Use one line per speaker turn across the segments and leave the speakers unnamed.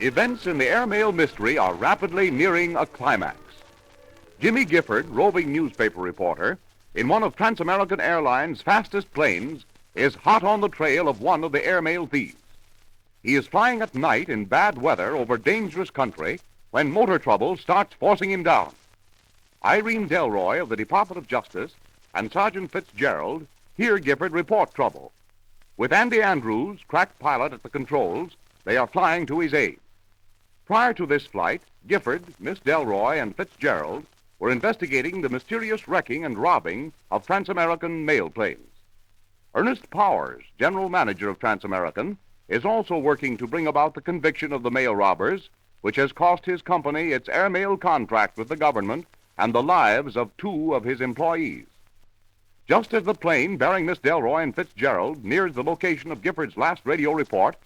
Events in the airmail mystery are rapidly nearing a climax. Jimmy Gifford, roving newspaper reporter, in one of Trans-American Airlines' fastest planes, is hot on the trail of one of the airmail thieves. He is flying at night in bad weather over dangerous country when motor trouble starts forcing him down. Irene Delroy of the Department of Justice and Sergeant Fitzgerald hear Gifford report trouble. With Andy Andrews, crack pilot at the controls, they are flying to his aid. Prior to this flight, Gifford, Miss Delroy, and Fitzgerald were investigating the mysterious wrecking and robbing of Trans-American mail planes. Ernest Powers, general manager of Trans-American, is also working to bring about the conviction of the mail robbers, which has cost his company its airmail contract with the government and the lives of 2 of his employees. Just as the plane bearing Miss Delroy and Fitzgerald nears the location of Gifford's last radio report,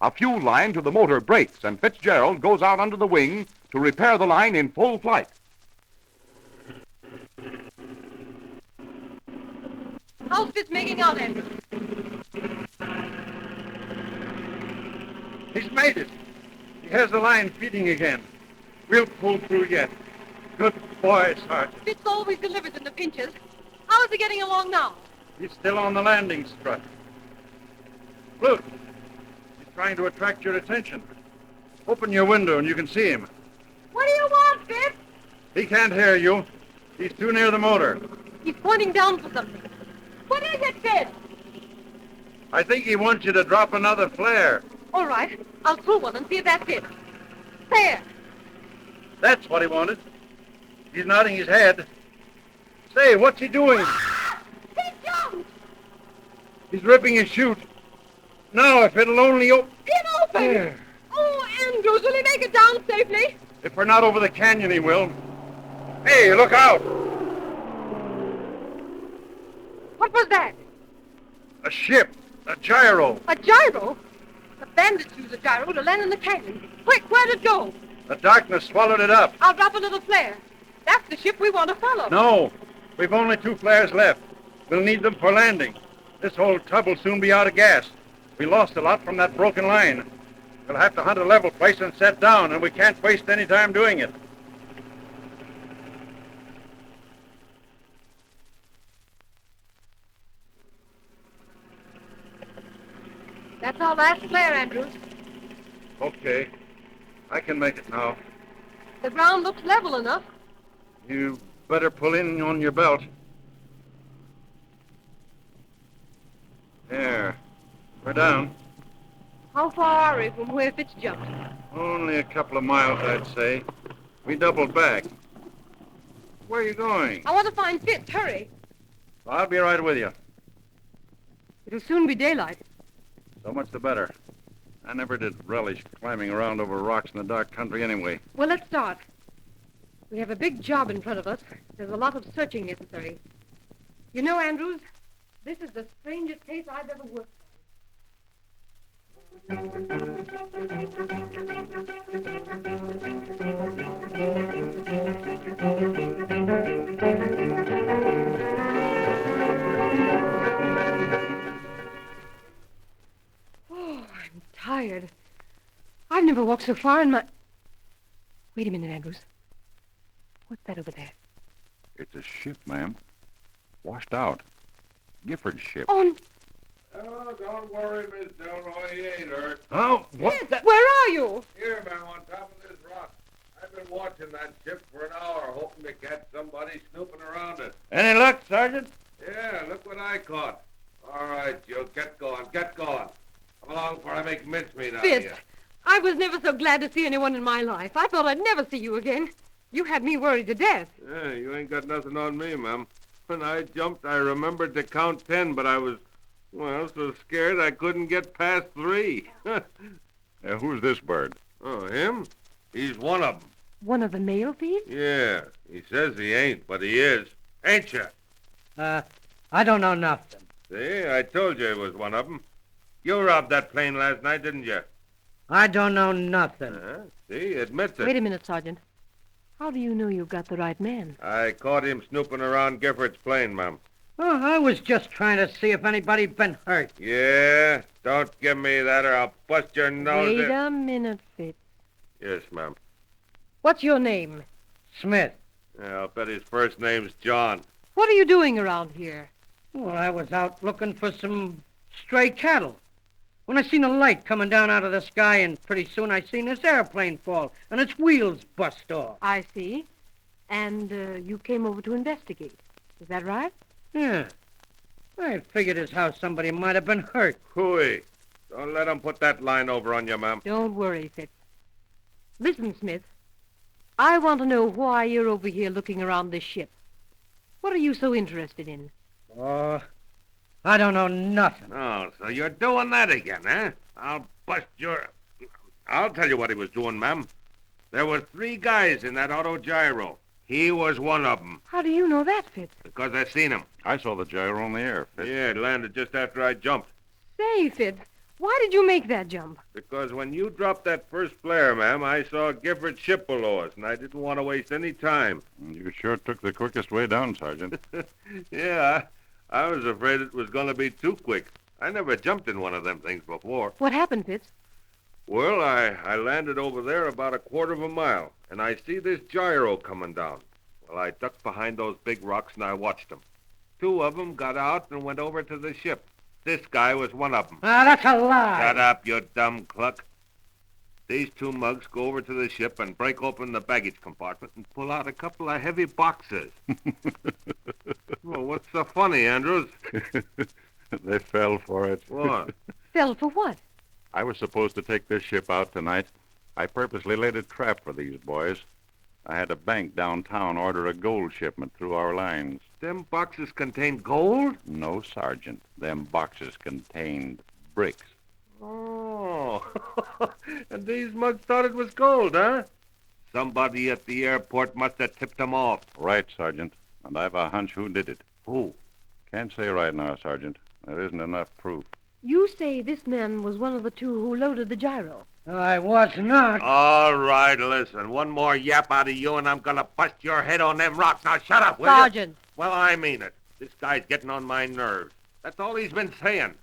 a fuel line to the motor breaks, and Fitzgerald goes out under the wing to repair the line in full flight.
How's Fitz making out, Andrew?
He's made it. He has the line feeding again. We'll pull through yet. Good boy, Sergeant.
Fitz always delivers in the pinches. How is he getting along now?
He's still on the landing strut. Look. Trying to attract your attention. Open your window and you can see him.
What do you want, Fitz?
He can't hear you. He's too near the motor.
He's pointing down for something. What is it, Fitz?
I think he wants you to drop another flare.
All right. I'll throw one and see if that's it. There.
That's what he wanted. He's nodding his head. Say, what's he doing?
He jumped!
He's ripping his chute. Now, if it'll only open...
It opened!
There.
Oh, Andrews, will he make it down safely?
If we're not over the canyon, he will. Hey, look out!
What was that?
A ship. A gyro.
A gyro? The bandits use a gyro to land in the canyon. Quick, where'd it go?
The darkness swallowed it up.
I'll drop a little flare. That's the ship we want to follow.
No, we've only 2 flares left. We'll need them for landing. This whole tub will soon be out of gas. We lost a lot from that broken line. We'll have to hunt a level place and set down, and we can't waste any time doing it.
That's our last flare, Andrews.
Okay. I can make it now.
The ground looks level enough.
You better pull in on your belt. There. We're down.
How far are we from where Fitz jumped?
Only a couple of miles, I'd say. We doubled back. Where are you going?
I want to find Fitz. Hurry.
I'll be right with you.
It'll soon be daylight.
So much the better. I never did relish climbing around over rocks in the dark country anyway.
Well, let's start. We have a big job in front of us. There's a lot of searching necessary. You know, Andrews, this is the strangest case I've ever worked Oh, I'm tired. I've never walked so far in my... Wait a minute, Andrews. What's that over there?
It's a ship, ma'am. Washed out. Gifford's ship.
Oh,
Oh, don't worry, Miss Delroy. He ain't hurt.
Oh,
Fitz, where are you?
Here, man, on top of this rock. I've been watching that ship for an hour, hoping to catch somebody snooping around it.
any luck, Sergeant?
Yeah, look what I caught. All right, Joe, get going, get going. Come along before I make mincemeat out of
Fitz,
you.
I was never so glad to see anyone in my life. I thought I'd never see you again. You had me worried to death.
Yeah, you ain't got nothing on me, ma'am. When I jumped, I remembered to count 10, but I was, well, so scared I couldn't get past 3.
Who's this bird?
Oh, him? He's one of them.
One of the male thieves?
Yeah, he says he ain't, but he is. Ain't you?
I don't know nothing.
See, I told you he was one of them. You robbed that plane last night, didn't you?
I don't know nothing.
See, he admits it.
Wait a minute, Sergeant. How do you know you've got the right man?
I caught him snooping around Gifford's plane, ma'am.
Oh, I was just trying to see if anybody'd been hurt.
Yeah? Don't give me that or I'll bust your nose.
Wait a minute, Fitz.
Yes, ma'am.
What's your name?
Smith.
Yeah, I'll bet his first name's John.
What are you doing around here?
Well, I was out looking for some stray cattle. When I seen a light coming down out of the sky, and pretty soon I seen this airplane fall, and its wheels bust off.
I see. And you came over to investigate. Is that right?
Yeah. I figured as how somebody might have been hurt.
Hooey. Don't let him put that line over on you, ma'am.
Don't worry, Fitz. Listen, Smith. I want to know why you're over here looking around this ship. What are you so interested in?
Oh, I don't know nothing.
Oh, so you're doing that again, eh? I'll bust your... I'll tell you what he was doing, ma'am. There were 3 guys in that auto gyro. He was one of them,
How do you know that, Fitz?
because I seen him.
I saw the gyro in the air, Fitz.
Yeah, it landed just after I jumped.
Say, Fitz, why did you make that jump?
Because when you dropped that first flare, ma'am, I saw Gifford's ship below us, and I didn't want to waste any time.
You sure took the quickest way down, Sergeant.
Yeah, I was afraid it was going to be too quick. I never jumped in one of them things before.
What happened, Fitz?
Well, I landed over there about a quarter of a mile, and I see this gyro coming down. Well, I ducked behind those big rocks, and I watched them. 2 of them got out and went over to the ship. This guy was one of them.
Ah, that's a lie.
Shut up, you dumb cluck. These 2 mugs go over to the ship and break open the baggage compartment and pull out a couple of heavy boxes. Well, what's so funny, Andrews?
They fell for it.
What?
Fell for what?
I was supposed to take this ship out tonight. I purposely laid a trap for these boys. I had a bank downtown order a gold shipment through our lines.
Them boxes contain gold?
No, Sergeant. Them boxes contained bricks.
Oh, and these mugs thought it was gold, huh? Somebody at the airport must have tipped them off.
Right, Sergeant. And I've a hunch who did it.
Who?
Can't say right now, Sergeant. There isn't enough proof.
You say this man was one of the 2 who loaded the gyro.
I was not.
All right, listen. One more yap out of you, and I'm going to bust your head on them rocks. Now, shut up, will you?
Sergeant.
Well, I mean it. This guy's getting on my nerves. That's all he's been saying.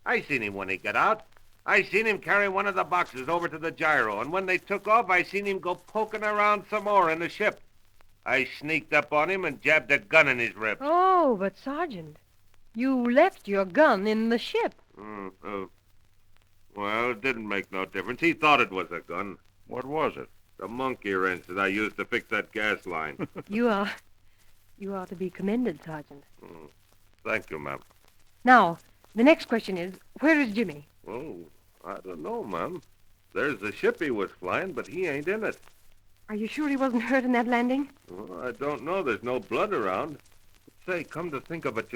I seen him when he got out. I seen him carry one of the boxes over to the gyro, and when they took off, I seen him go poking around some more in the ship. I sneaked up on him and jabbed a gun in his ribs.
Oh, but Sergeant, you left your gun in the ship.
Well, it didn't make no difference. He thought it was a gun.
What was it?
The monkey wrench that I used to fix that gas line.
You are to be commended, Sergeant.
Thank you, ma'am.
Now, the next question is, where is Jimmy?
Oh, I don't know, ma'am. There's the ship he was flying, but he ain't in it.
Are you sure he wasn't hurt in that landing?
Well, I don't know. There's no blood around. Say, come to think of it,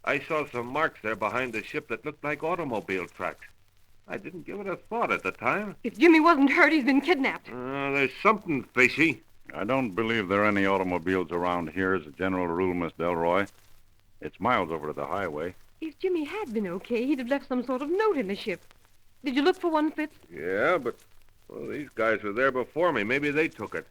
I saw some marks there behind the ship that looked like automobile tracks. I didn't give it a thought at the time.
If Jimmy wasn't hurt, he's been kidnapped.
There's something fishy.
I don't believe there are any automobiles around here as a general rule, Miss Delroy. It's miles over to the highway.
If Jimmy had been okay, he'd have left some sort of note in the ship. Did you look for one, Fitz?
Yeah, but well, these guys were there before me. Maybe they took it.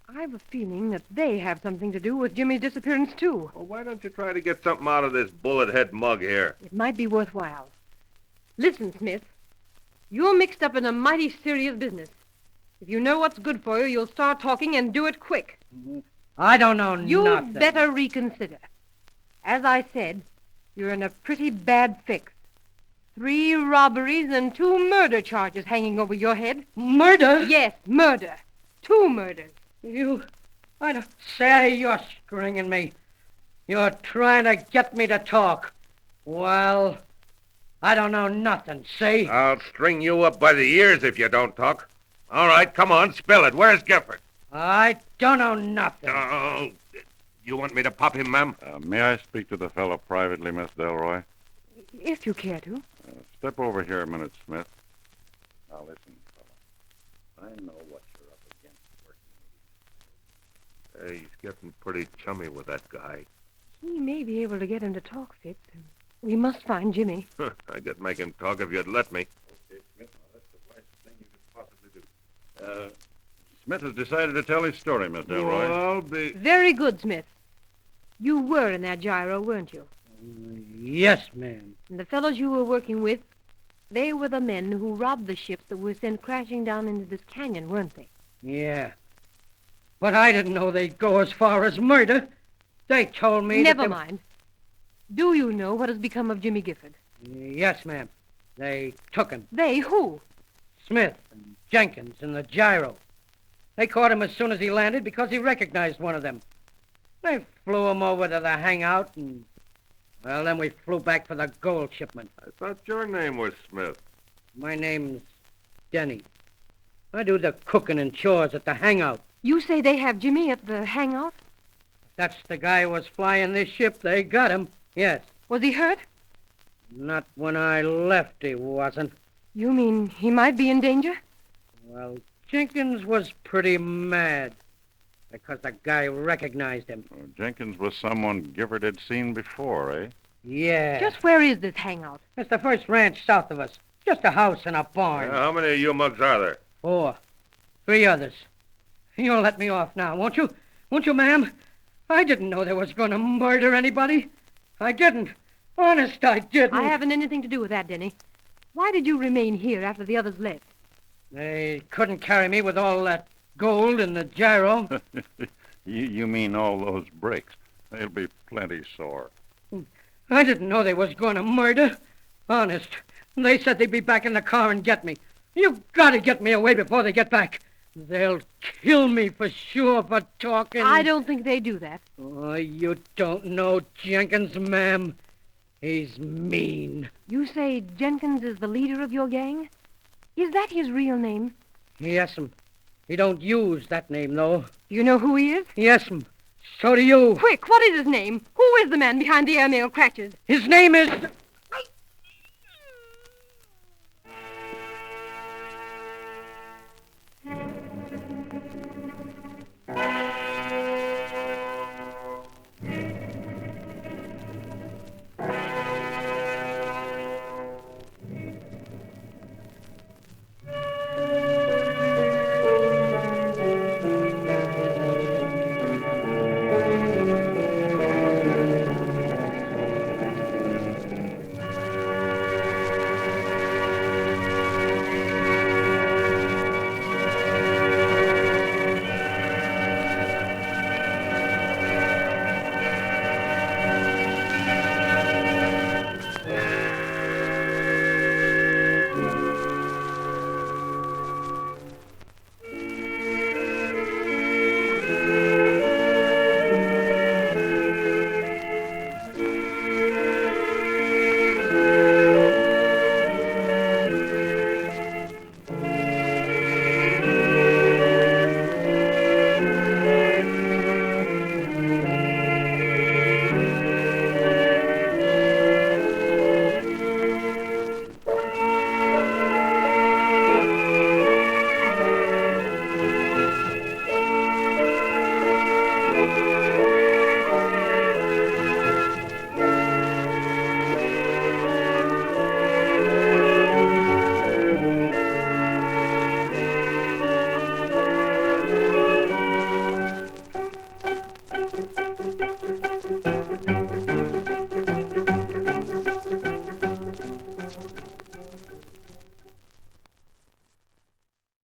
I have a feeling that they have something to do with Jimmy's disappearance, too.
Well, why don't you try to get something out of this bullet head mug here?
It might be worthwhile. Listen, Smith. You're mixed up in a mighty serious business. If you know what's good for you, you'll start talking and do it quick.
I don't know
You'd
nothing.
better reconsider. As I said, you're in a pretty bad fix. 3 robberies and 2 murder charges hanging over your head.
Murder?
Yes, murder. 2 murders.
I don't say you're stringing me. You're trying to get me to talk. Well, I don't know nothing, see?
I'll string you up by the ears if you don't talk. All right, come on, spill it. Where's Gifford?
I don't know nothing.
Oh, you want me to pop him, ma'am?
May I speak to the fellow privately, Miss Delroy?
If you care to.
Step over here a minute, Smith. Now, listen, fella. I know what you're up against working with.
Hey, he's getting pretty chummy with that guy.
We may be able to get him to talk, Fitz. We must find Jimmy.
I could make him talk if you'd let me.
Okay, Smith, now that's the wisest thing you could possibly do. Smith has decided to tell his story, Miss Delroy.
Well, be...
Very good, Smith. You were in that gyro, weren't you?
Yes, ma'am.
And the fellows you were working with, they were the men who robbed the ships that were sent crashing down into this canyon, weren't they?
Yeah. But I didn't know they'd go as far as murder. They told me
Never mind. Do you know what has become of Jimmy Gifford?
Yes, ma'am. They took him.
They who?
Smith and Jenkins and the gyro. They caught him as soon as he landed because he recognized one of them. They flew him over to the hangout and... Well, then we flew back for the gold shipment.
I thought your name was Smith.
My name's Denny. I do the cooking and chores at the hangout.
You say they have Jimmy at the hangout?
That's the guy who was flying this ship. They got him. Yes.
Was he hurt?
Not when I left, he wasn't.
You mean he might be in danger?
Well, Jenkins was pretty mad because the guy recognized him.
Oh, Jenkins was someone Gifford had seen before, eh?
Yeah.
Just where is this hangout?
It's the first ranch south of us. Just a house and a barn.
How many of you mugs are there?
4. 3 others. You'll let me off now, won't you? Won't you, ma'am? I didn't know they was going to murder anybody. I didn't. Honest, I didn't.
I haven't anything to do with that, Denny. Why did you remain here after the others left?
They couldn't carry me with all that gold in the gyro.
You mean all those bricks. They'll be plenty sore.
I didn't know they was going to murder. Honest. They said they'd be back in the car and get me. You gotta get me away before they get back. They'll kill me for sure for talking.
I don't think they do that.
Oh, you don't know Jenkins, ma'am. He's mean.
You say Jenkins is the leader of your gang? Is that his real name?
Yes'm. He don't use that name, though.
Do you know who he is?
Yes'm. So do you.
Quick, what is his name? Who is the man behind the airmail crashes?
His name is...